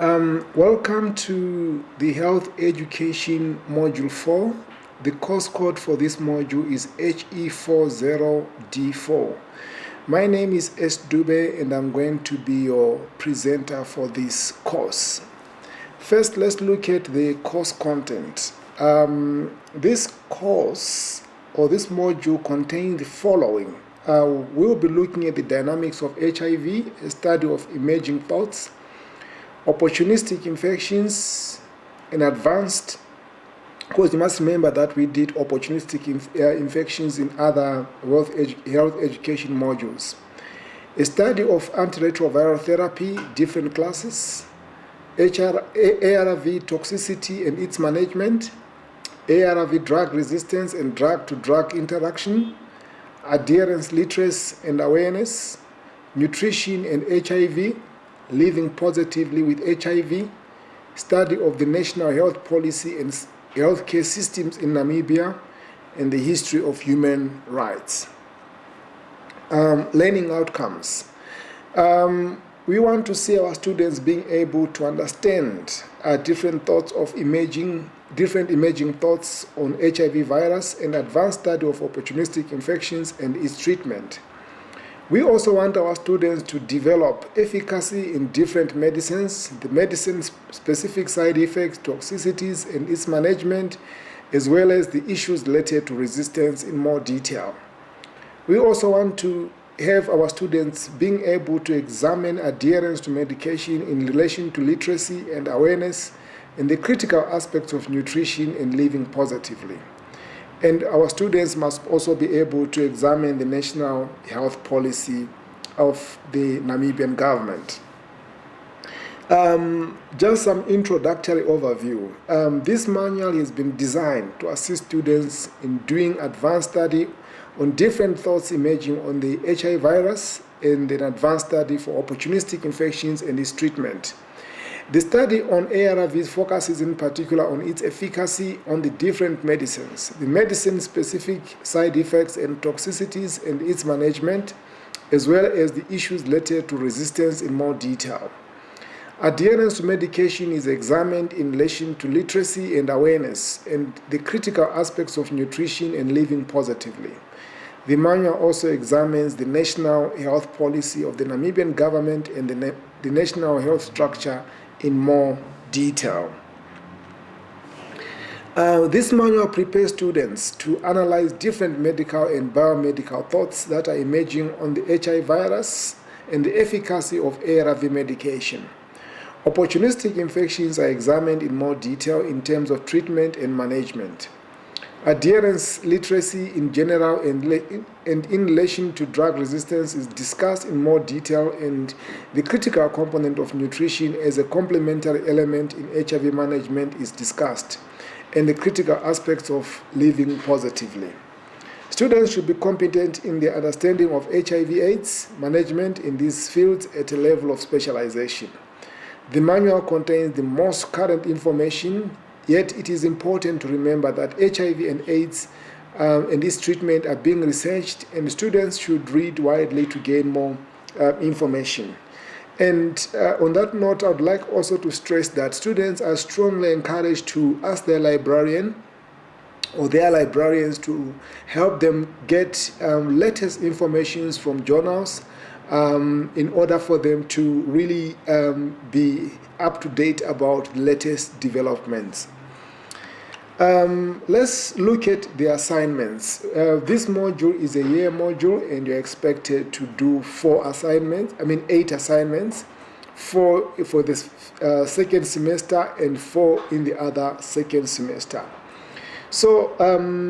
Welcome to the Health Education Module 4. The course code for this module is He40D4. My name is S. Dube and I'm going to be your presenter for this course. First, let's look at the course content. This course or this module contains the following. We'll be looking at the dynamics of HIV, a study of emerging thoughts, opportunistic infections, and advanced, because you must remember that we did opportunistic infections in other health education modules. A study of antiretroviral therapy, different classes, ARV toxicity and its management, ARV drug resistance and drug-to-drug interaction, adherence literacy and awareness, nutrition and HIV, living positively with HIV, study of the national health policy and healthcare systems in Namibia, and the history of human rights. Learning outcomes. We want to see our students being able to understand different emerging thoughts on HIV virus and advanced study of opportunistic infections and its treatment. We also want our students to develop efficacy in different medicines, the medicine-specific side effects, toxicities, and its management, as well as the issues related to resistance in more detail. We also want to have our students being able to examine adherence to medication in relation to literacy and awareness and the critical aspects of nutrition and living positively. And our students must also be able to examine the national health policy of the Namibian government. Just some introductory overview. This manual has been designed to assist students in doing advanced study on different thoughts emerging on the HIV virus and an advanced study for opportunistic infections and its treatment. The study on ARVs focuses in particular on its efficacy on the different medicines, the medicine-specific side effects and toxicities and its management, as well as the issues related to resistance in more detail. Adherence to medication is examined in relation to literacy and awareness and the critical aspects of nutrition and living positively. The manual also examines the national health policy of the Namibian government and the national health structure in more detail. This manual prepares students to analyze different medical and biomedical thoughts that are emerging on the HIV virus and the efficacy of ARV medication. Opportunistic infections are examined in more detail in terms of treatment and management. Adherence literacy in general and in relation to drug resistance is discussed in more detail, and the critical component of nutrition as a complementary element in HIV management is discussed, and the critical aspects of living positively. Students should be competent in their understanding of HIV/AIDS management in these fields at a level of specialization. The manual contains the most current information. Yet it is important to remember that HIV and AIDS and its treatment are being researched, and students should read widely to gain more information. And on that note, I would like also to stress that students are strongly encouraged to ask their librarian or their librarians to help them get latest information from journals in order for them to really be up to date about the latest developments. Let's look at the assignments. This module is a year module, and you're expected to do 8 assignments, 4 for this second semester and 4 in the other second semester. So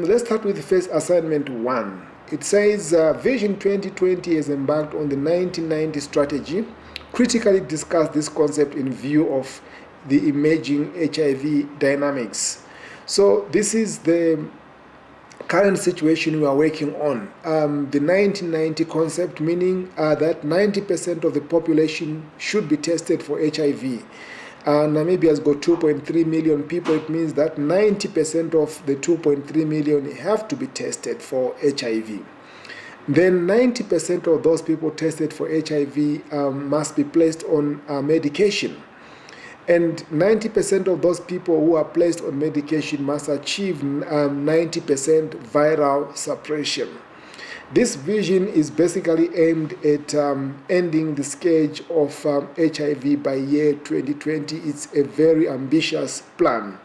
let's start with the first assignment 1. It says Vision 2020 has embarked on the 1990 strategy. Critically discuss this concept in view of the emerging HIV dynamics. So this is the current situation we are working on. The 1990 concept, meaning that 90% of the population should be tested for HIV. Namibia has got 2.3 million people. It means that 90% of the 2.3 million have to be tested for HIV. Then 90% of those people tested for HIV must be placed on medication. And 90% of those people who are placed on medication must achieve 90% viral suppression. This vision is basically aimed at ending the scourge of HIV by year 2020. It's a very ambitious plan.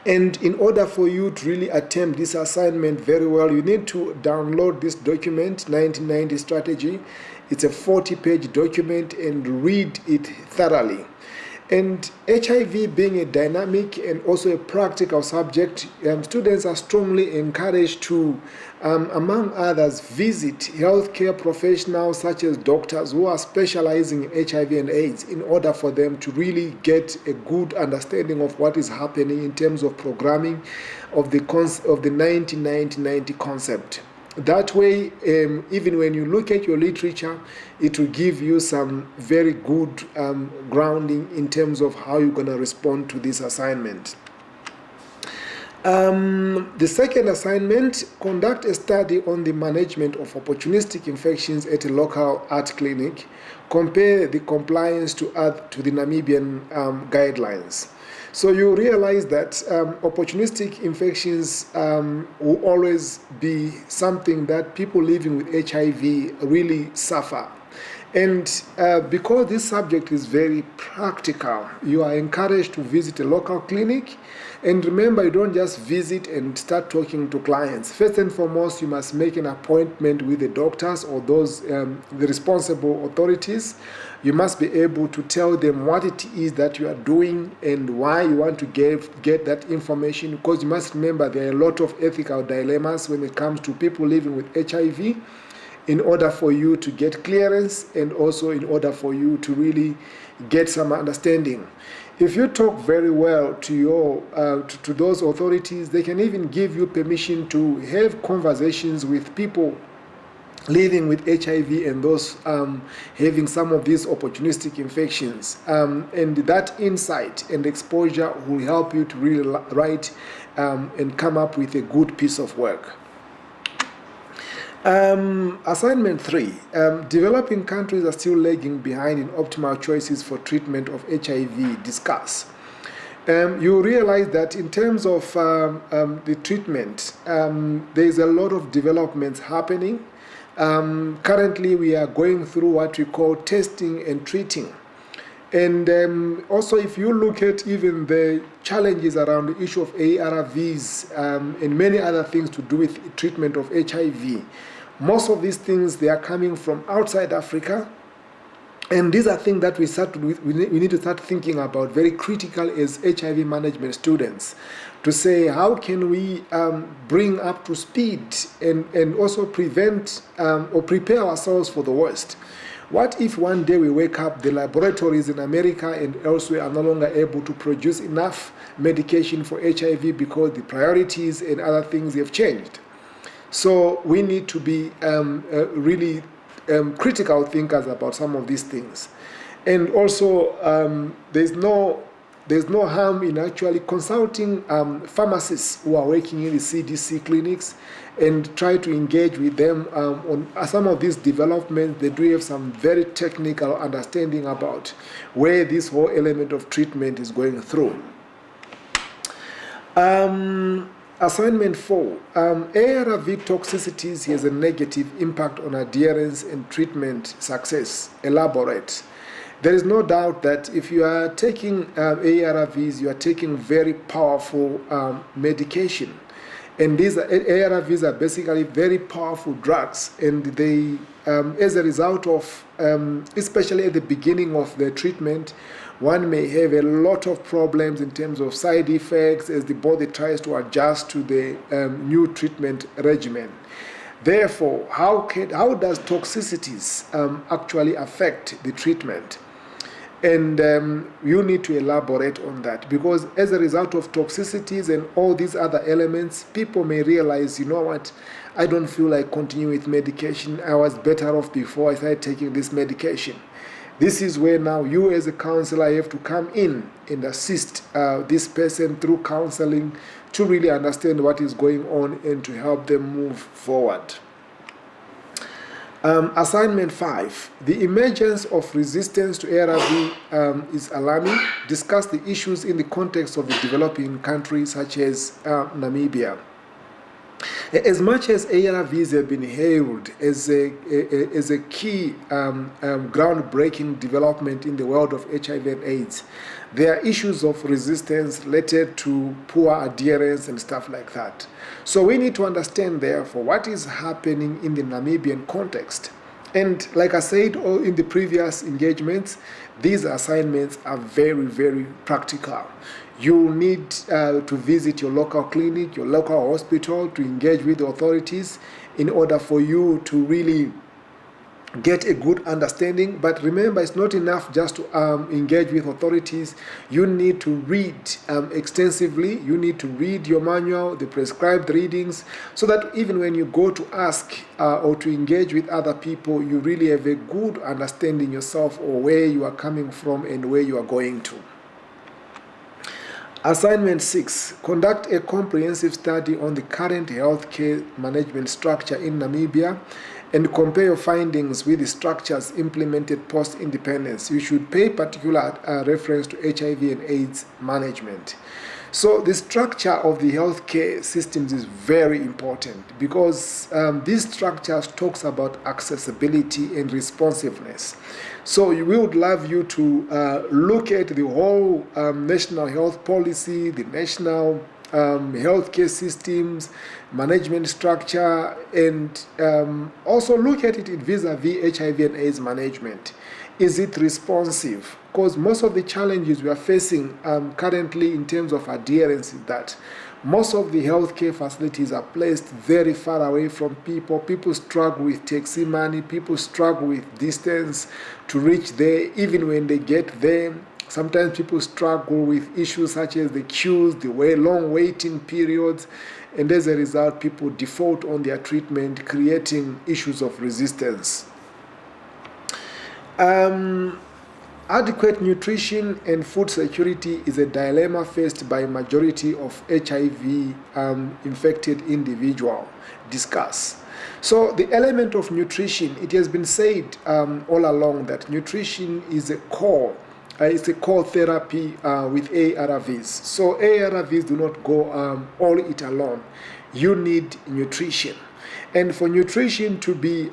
And in order for you to really attempt this assignment very well, you need to download this document, 1990 Strategy. It's a 40-page document, and read it thoroughly. And HIV being a dynamic and also a practical subject, students are strongly encouraged to, among others, visit healthcare professionals such as doctors who are specializing in HIV and AIDS in order for them to really get a good understanding of what is happening in terms of programming of the 1990 concept. That way, even when you look at your literature, it will give you some very good grounding in terms of how you're going to respond to this assignment. The second assignment, conduct a study on the management of opportunistic infections at a local art clinic. Compare the compliance to the Namibian guidelines. So you realize that opportunistic infections will always be something that people living with HIV really suffer. And because this subject is very practical, you are encouraged to visit a local clinic. And remember, you don't just visit and start talking to clients. First and foremost, you must make an appointment with the doctors or those the responsible authorities. You must be able to tell them what it is that you are doing and why you want to get that information, because you must remember there are a lot of ethical dilemmas when it comes to people living with HIV, in order for you to get clearance and also in order for you to really get some understanding. If you talk very well to to those authorities, they can even give you permission to have conversations with people living with HIV and those having some of these opportunistic infections. And that insight and exposure will help you to really write and come up with a good piece of work. Assignment 3. Developing countries are still lagging behind in optimal choices for treatment of HIV. Discuss. You realize that in terms of the treatment, there is a lot of developments happening. Currently, we are going through what we call testing and treating. And also, if you look at even the challenges around the issue of ARVs and many other things to do with treatment of HIV, most of these things, they are coming from outside Africa. And these are things that we need to start thinking about very critical as HIV management students, to say how can we bring up to speed and also prevent or prepare ourselves for the worst. What if one day we wake up, the laboratories in America and elsewhere are no longer able to produce enough medication for HIV because the priorities and other things have changed? So we need to be really critical thinkers about some of these things. And also, there's no harm in actually consulting pharmacists who are working in the CDC clinics and try to engage with them on some of these developments. They do have some very technical understanding about where this whole element of treatment is going through. Assignment 4. ARV toxicities has a negative impact on adherence and treatment success. Elaborate. There is no doubt that if you are taking ARVs, you are taking very powerful medication. And these ARVs are basically very powerful drugs. And they, as a result of, especially at the beginning of the treatment, one may have a lot of problems in terms of side effects as the body tries to adjust to the new treatment regimen. Therefore, how does toxicities actually affect the treatment? And you need to elaborate on that, because as a result of toxicities and all these other elements, people may realize, you know what, I don't feel like continuing with medication. I was better off before I started taking this medication. This is where now you as a counselor have to come in and assist this person through counseling to really understand what is going on and to help them move forward. Assignment 5. The emergence of resistance to ARV is alarming. Discuss the issues in the context of the developing countries such as Namibia. As much as ARVs have been hailed as a key groundbreaking development in the world of HIV and AIDS, there are issues of resistance related to poor adherence and stuff like that. So we need to understand, therefore, what is happening in the Namibian context. And like I said in the previous engagements, these assignments are very, very practical. You need to visit your local clinic, your local hospital, to engage with the authorities in order for you to really get a good understanding. But remember, it's not enough just to engage with authorities. You need to read extensively. You need to read your manual, the prescribed readings, so that even when you go to ask or to engage with other people, you really have a good understanding yourself or where you are coming from and where you are going to. Assignment 6. Conduct a comprehensive study on the current healthcare management structure in Namibia and compare your findings with the structures implemented post-independence. You should pay particular reference to HIV and AIDS management. So the structure of the healthcare systems is very important because these structures talks about accessibility and responsiveness. So we would love you to look at the whole national health policy, the national healthcare systems, management structure, and also look at it vis-a-vis HIV and AIDS management. Is it responsive? Because most of the challenges we are facing currently in terms of adherence is that most of the healthcare facilities are placed very far away from people. People struggle with taxi money. People struggle with distance to reach there. Even when they get there, sometimes people struggle with issues such as the queues, the long waiting periods, and as a result, people default on their treatment, creating issues of resistance. Adequate nutrition and food security is a dilemma faced by a majority of HIV infected individuals. Discuss. So the element of nutrition, it has been said all along that nutrition is a core. It's a core therapy with ARVs. So ARVs do not go all it alone. You need nutrition. And for nutrition to be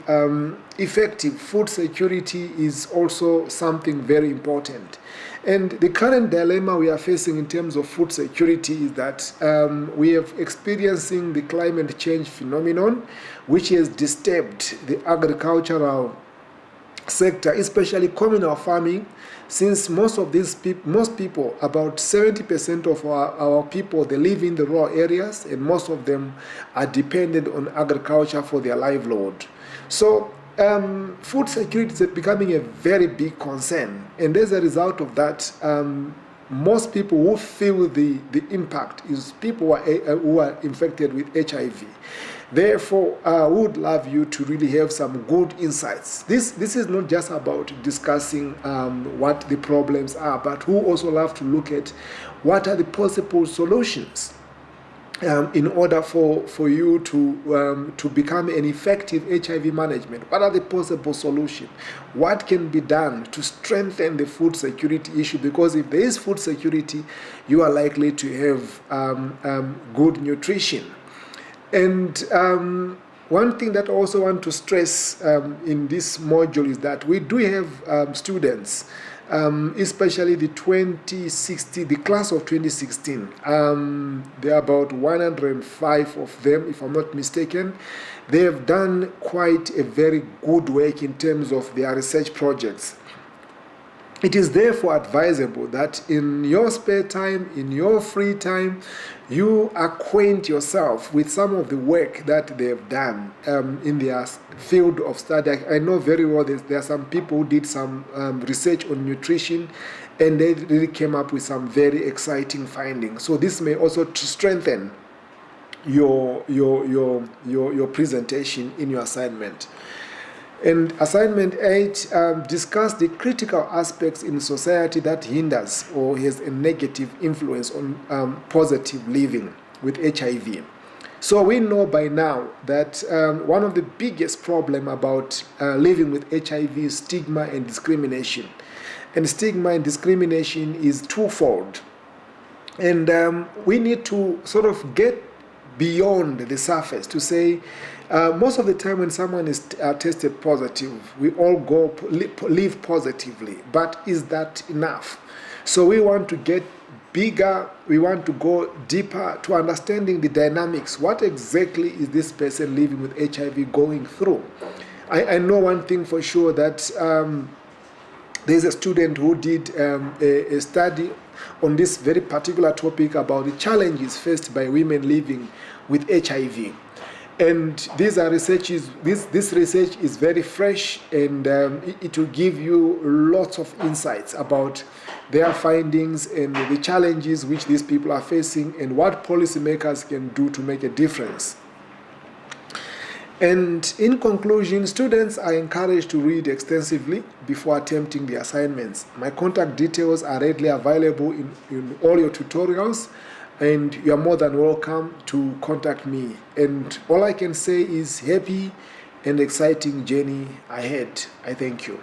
effective, food security is also something very important. And the current dilemma we are facing in terms of food security is that we are experiencing the climate change phenomenon, which has disturbed the agricultural sector, especially communal farming, since most people, about 70% of our people, they live in the rural areas, and most of them are dependent on agriculture for their livelihood. So food security is becoming a very big concern, and as a result of that, most people who feel the impact is people who are infected with HIV. Therefore, I would love you to really have some good insights. This is not just about discussing what the problems are, but who also love to look at what are the possible solutions in order for you to become an effective HIV management. What are the possible solutions? What can be done to strengthen the food security issue? Because if there is food security, you are likely to have good nutrition. And one thing that I also want to stress in this module is that we do have students, especially the class of 2016. There are about 105 of them, if I'm not mistaken. They have done quite a very good work in terms of their research projects. It is therefore advisable that in your spare time, in your free time, you acquaint yourself with some of the work that they have done in their field of study. I know very well there are some people who did some research on nutrition, and they really came up with some very exciting findings. So this may also strengthen your presentation in your assignment. And assignment 8, discuss the critical aspects in society that hinders or has a negative influence on positive living with HIV. So we know by now that one of the biggest problem about living with HIV is stigma and discrimination. And stigma and discrimination is twofold. And we need to sort of get beyond the surface to say, most of the time when someone is tested positive, we all go live positively. But is that enough? So we want to get bigger, we want to go deeper to understanding the dynamics. What exactly is this person living with HIV going through? I know one thing for sure, that there's a student who did a study on this very particular topic about the challenges faced by women living with HIV. And this research is very fresh, and it will give you lots of insights about their findings and the challenges which these people are facing and what policymakers can do to make a difference. And in conclusion, students are encouraged to read extensively before attempting the assignments. My contact details are readily available in all your tutorials, and you are more than welcome to contact me. And all I can say is happy and exciting journey ahead. I thank you.